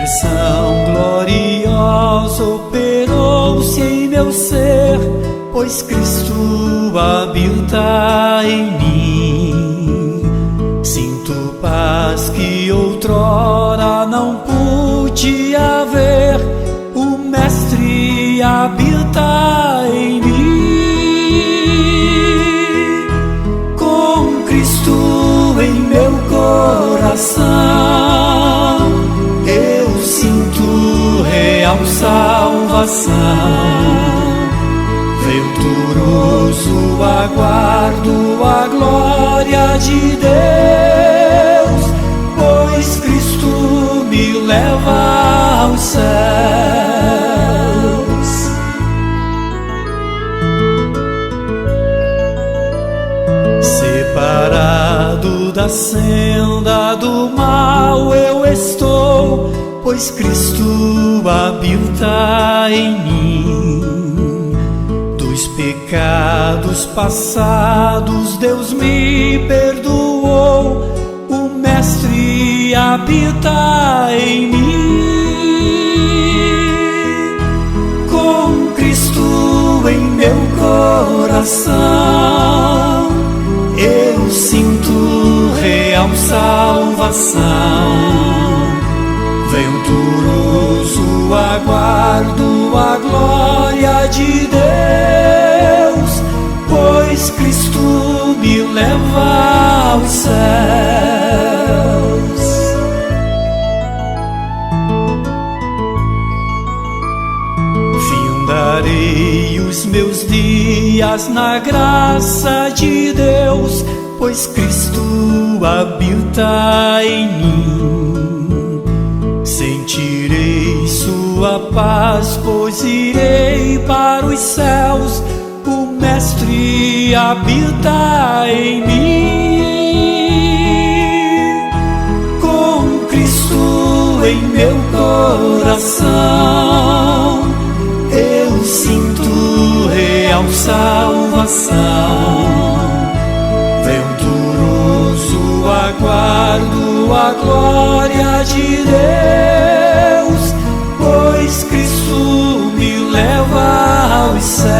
Conversão gloriosa operou-se em meu ser, pois Cristo habita em mim. Sinto paz que outrora não pude haver, o Mestre habita em mim. Com Cristo em meu coração, eu sinto real salvação. Venturoso aguardo a glória de Deus, pois Cristo me leva aos céus. Separado da senda do mal eu estou, pois Cristo habita em mim. Dos pecados passados Deus me perdoou, o Mestre habita em mim. Com Cristo em meu coração, eu sinto real salvação. Venturoso aguardo a glória de Deus, pois Cristo me leva aos céus. Findarei os meus dias na graça de Deus, pois Cristo habita em mim. Sentirei sua paz, pois irei para os céus, o Mestre habita em mim. Com Cristo em meu coração, eu sinto real salvação. Venturoso aguardo a glória de Deus, pois Cristo me leva aos céus.